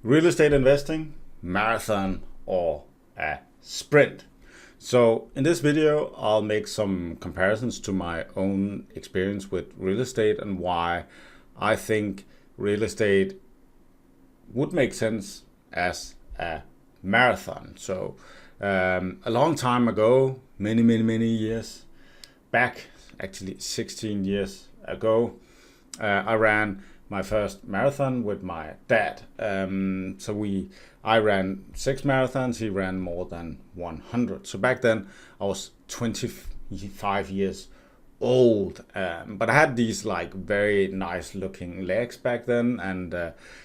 Real estate investing, marathon or a sprint. So in this video, I'll make some comparisons to my own experience with real estate and why I think real estate would make sense as a marathon. So a long time ago, many years back, actually 16 years ago, I ran my first marathon with my dad. I ran 6 marathons, he ran more than 100. So back then I was 25 years old, but I had these like very nice looking legs back then, and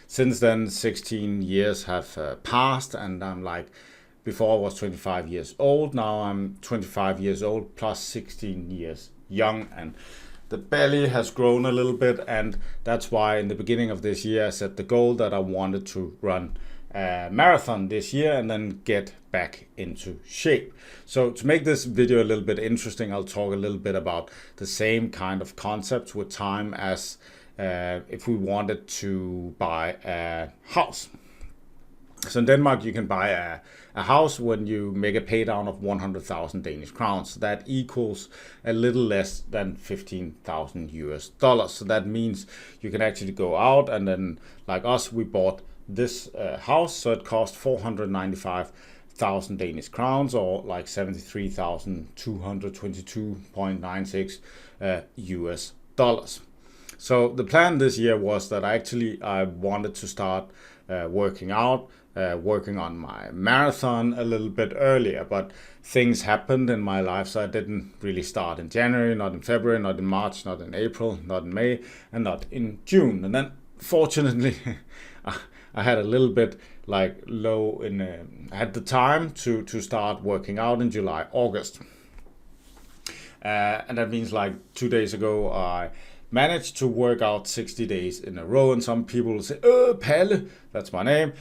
since then 16 years have passed, and I'm like, before I was 25 years old, now I'm 25 years old plus 16 years young, and the belly has grown a little bit, and that's why in the beginning of this year I set the goal that I wanted to run a marathon this year and then get back into shape. So to make this video a little bit interesting, I'll talk a little bit about the same kind of concepts with time as if we wanted to buy a house. So in Denmark, you can buy a house when you make a pay down of 100,000 Danish crowns. That equals a little less than 15,000 US dollars. So that means you can actually go out and then, like us, we bought this house. So it cost 495,000 Danish crowns, or like 73,222.96 US dollars. So the plan this year was that I wanted to start working out, working on my marathon a little bit earlier, but things happened in my life, so I didn't really start in January, not in February, not in March, not in April, not in May, and not in June. And then fortunately I had a little bit like low in I had the time to start working out in July, August, and that means like 2 days ago I managed to work out 60 days in a row. And some people will say, oh, Palle, that's my name,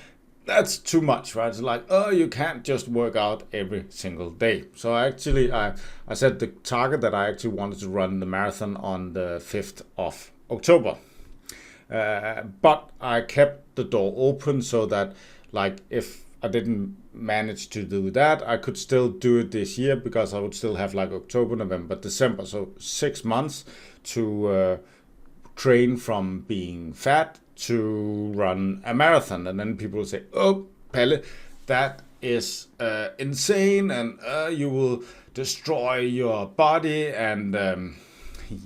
that's too much, right? It's like, oh, you can't just work out every single day. So I set the target that I actually wanted to run the marathon on the 5th of October. But I kept the door open so that, like, if I didn't manage to do that, I could still do it this year, because I would still have like October, November, December. So 6 months to train from being fat to run a marathon. And then people will say, oh, Palle, that is insane, and you will destroy your body. And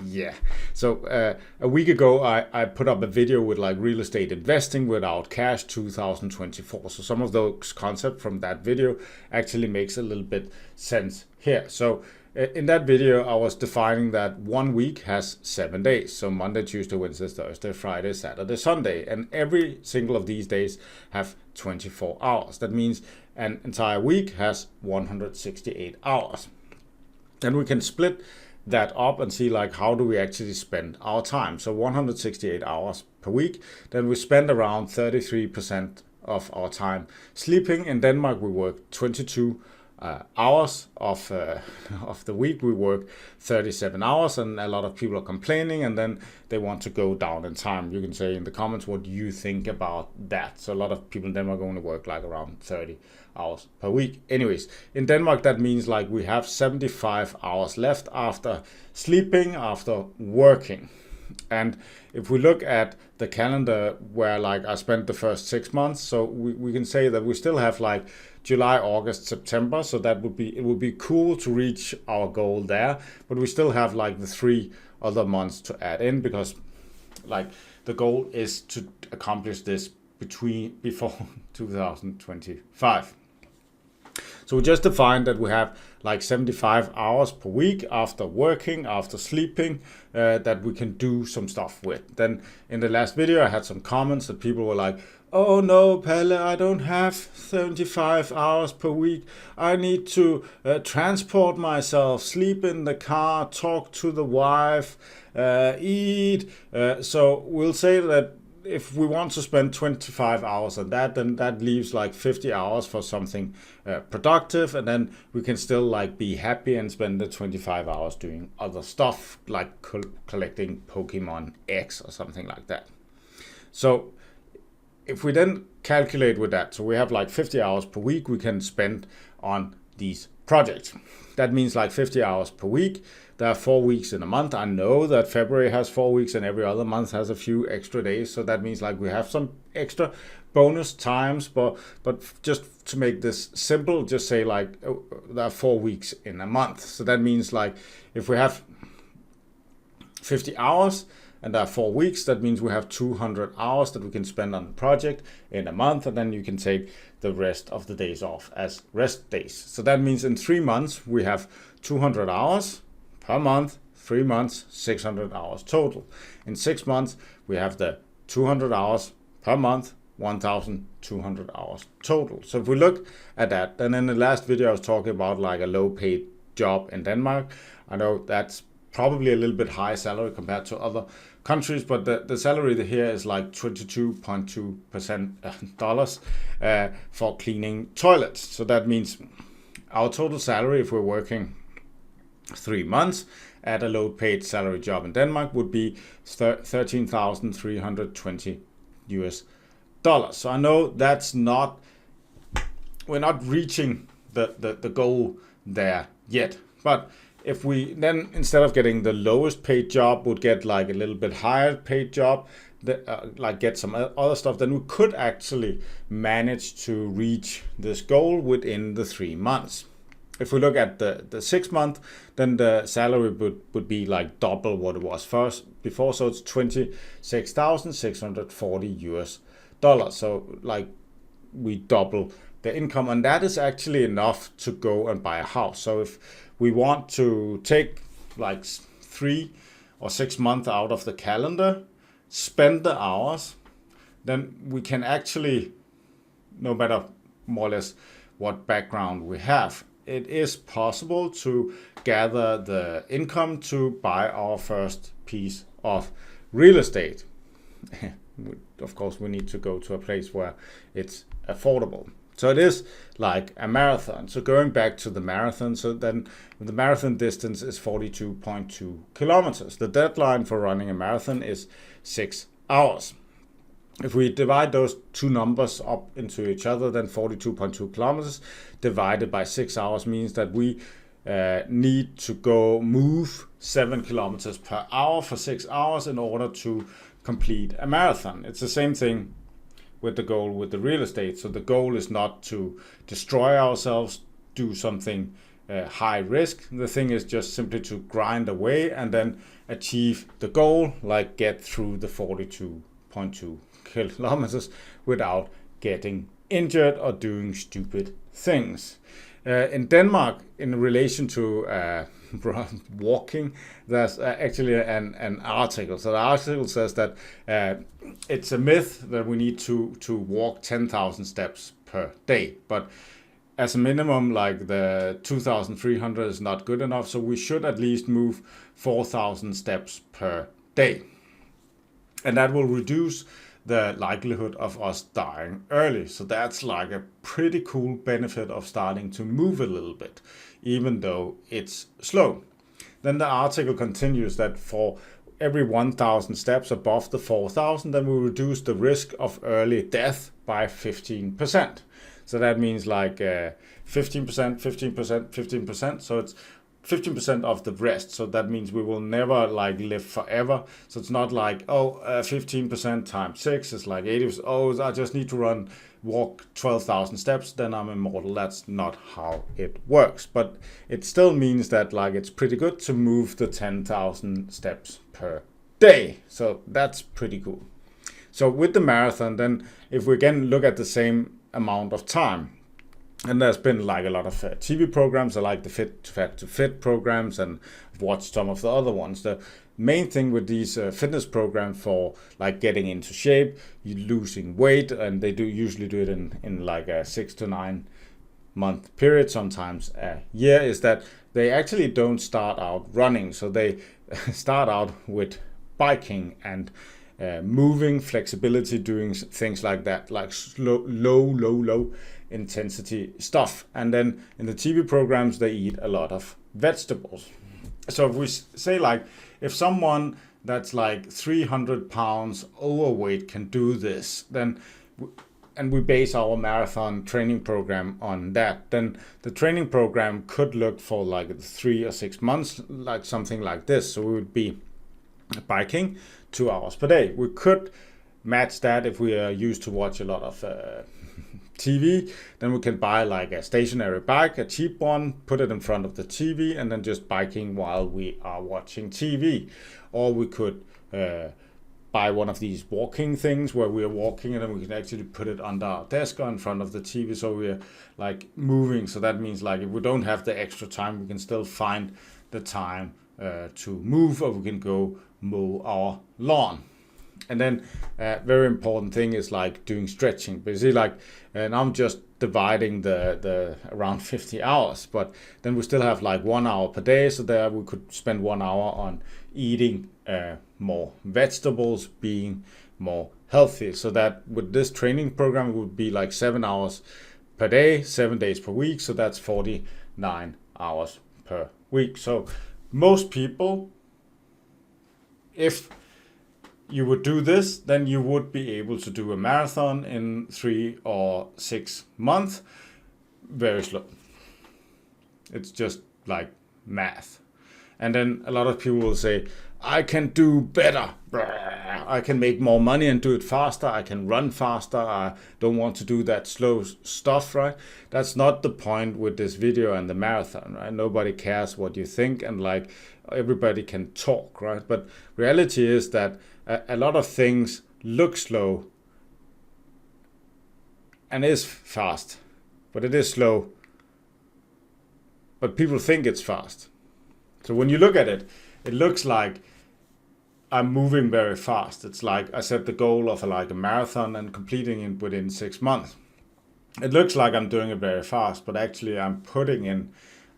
yeah. So a week ago, I put up a video with like real estate investing without cash 2024. So some of those concepts from that video actually makes a little bit sense here. So in that video, I was defining that 1 week has 7 days. So Monday, Tuesday, Wednesday, Thursday, Friday, Saturday, Sunday. And every single of these days have 24 hours. That means an entire week has 168 hours. And we can split that up and see like, how do we actually spend our time? So 168 hours per week. Then we spend around 33% of our time sleeping. In Denmark, we work 22 hours of the week. We work 37 hours, and a lot of people are complaining, and then they want to go down in time. You can say in the comments what you think about that. So a lot of people in Denmark only work like around 30 hours per week. Anyways, in Denmark, that means like we have 75 hours left after sleeping, after working. And if we look at the calendar where like I spent the first 6 months, so we can say that we still have like July, August, September. So it would be cool to reach our goal there, but we still have like the 3 other months to add in, because like the goal is to accomplish this before 2025. So we just defined that we have like 75 hours per week after working, after sleeping, that we can do some stuff with. Then in the last video, I had some comments that people were like, oh no, Palle, I don't have 75 hours per week. I need to transport myself, sleep in the car, talk to the wife, eat. So we'll say that if we want to spend 25 hours on that, then that leaves like 50 hours for something productive, and then we can still like be happy and spend the 25 hours doing other stuff like collecting Pokemon X or something like that. So if we then calculate with that, so we have like 50 hours per week we can spend on these projects. That means like 50 hours per week. There are 4 weeks in a month. I know that February has 4 weeks and every other month has a few extra days. So that means like we have some extra bonus times, but just to make this simple, just say like there are 4 weeks in a month. So that means like if we have 50 hours and there are 4 weeks, that means we have 200 hours that we can spend on the project in a month, and then you can take the rest of the days off as rest days. So that means in 3 months we have 200 hours per month, 3 months, 600 hours total. In 6 months we have the 200 hours per month, 1,200 hours total. So if we look at that, then in the last video I was talking about like a low paid job in Denmark. I know that's probably a little bit high salary compared to other countries, but the salary here is like 22.2% dollars for cleaning toilets. So that means our total salary, if we're working 3 months at a low paid salary job in Denmark, would be 13,320 US dollars. So I know that's not, we're not reaching the goal there yet, but if we then, instead of getting the lowest paid job, would get like a little bit higher paid job, like get some other stuff, then we could actually manage to reach this goal within the 3 months. If we look at the 6 month, then the salary would be like double what it was before. So it's 26,640 US dollars. So like we double the income, and that is actually enough to go and buy a house. So if we want to take like 3 or 6 months out of the calendar, spend the hours, then we can actually, no matter more or less what background we have, it is possible to gather the income to buy our first piece of real estate. Of course, we need to go to a place where it's affordable. So it is like a marathon. So going back to the marathon, so then the marathon distance is 42.2 kilometers. The deadline for running a marathon is 6 hours. If we divide those two numbers up into each other, then 42.2 kilometers divided by 6 hours means that we need to move 7 kilometers per hour for 6 hours in order to complete a marathon. It's the same thing with the goal with the real estate. So the goal is not to destroy ourselves, do something high risk. The thing is just simply to grind away and then achieve the goal, like get through the 42.2 kilometers without getting injured or doing stupid things. In Denmark, in relation to walking, there's actually an article. So the article says that it's a myth that we need to walk 10,000 steps per day, but as a minimum, like the 2,300 is not good enough. So we should at least move 4,000 steps per day, and that will reduce the likelihood of us dying early. So that's like a pretty cool benefit of starting to move a little bit, even though it's slow. Then the article continues that for every 1,000 steps above the 4,000, then we reduce the risk of early death by 15%. So that means like 15%, 15%, 15%. So it's 15% of the rest. So that means we will never like live forever. So it's not like, 15% times 6 is like 80%. Oh, I just need to walk 12,000 steps, then I'm immortal. That's not how it works. But it still means that like it's pretty good to move the 10,000 steps per day. So that's pretty cool. So with the marathon, then if we again look at the same amount of time, and there's been like a lot of TV programs. I like the Fit to Fit programs, and I've watched some of the other ones. The main thing with these fitness programs for like getting into shape, you losing weight, and they usually do it in like a 6 to 9 month period, sometimes a year, is that they actually don't start out running. So they start out with biking and moving, flexibility, doing things like that, like low intensity stuff. And then in the TV programs, they eat a lot of vegetables. So if we say like, if someone that's like 300 pounds overweight can do this, then and we base our marathon training program on that, then the training program could look for like 3 or 6 months, like something like this. So we would be biking 2 hours per day. We could match that if we are used to watch a lot of TV. Then we can buy like a stationary bike, a cheap one, put it in front of the TV, and then just biking while we are watching TV. Or we could buy one of these walking things where we are walking, and then we can actually put it under our desk or in front of the TV, so we're like moving. So that means like if we don't have the extra time, we can still find the time to move, or we can go mow our lawn. And then very important thing is like doing stretching. But you see, like, and I'm just dividing the around 50 hours, but then we still have like 1 hour per day. So there we could spend 1 hour on eating more vegetables, being more healthy. So that with this training program, it would be like 7 hours per day, 7 days per week. So that's 49 hours per week. So most people, if you would do this, then you would be able to do a marathon in 3 or 6 months very slow. It's just like math. And then a lot of people will say, I can do better. I can make more money and do it faster. I can run faster. I don't want to do that slow stuff, right? That's not the point with this video and the marathon, right? Nobody cares what you think, and like everybody can talk, right? But reality is that a lot of things look slow and is fast, but it is slow. But people think it's fast. So when you look at it, it looks like I'm moving very fast. It's like I set the goal of like a marathon and completing it within 6 months. It looks like I'm doing it very fast, but actually I'm putting in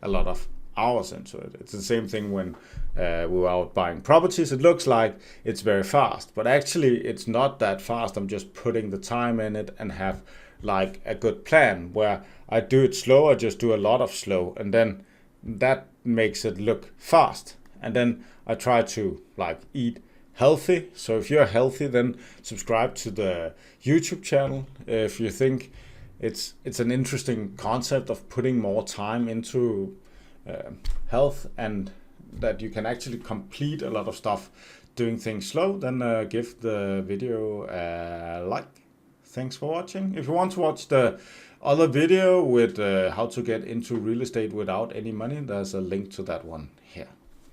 a lot of hours into it. It's the same thing when we were out buying properties. It looks like it's very fast, but actually it's not that fast. I'm just putting the time in it and have like a good plan. Where I do it slow, I just do a lot of slow, and then that makes it look fast. And then I try to like eat healthy. So if you're healthy, then subscribe to the YouTube channel. If you think it's an interesting concept of putting more time into health, and that you can actually complete a lot of stuff doing things slow, then give the video a like. Thanks for watching. If you want to watch the other video with how to get into real estate without any money, there's a link to that one here.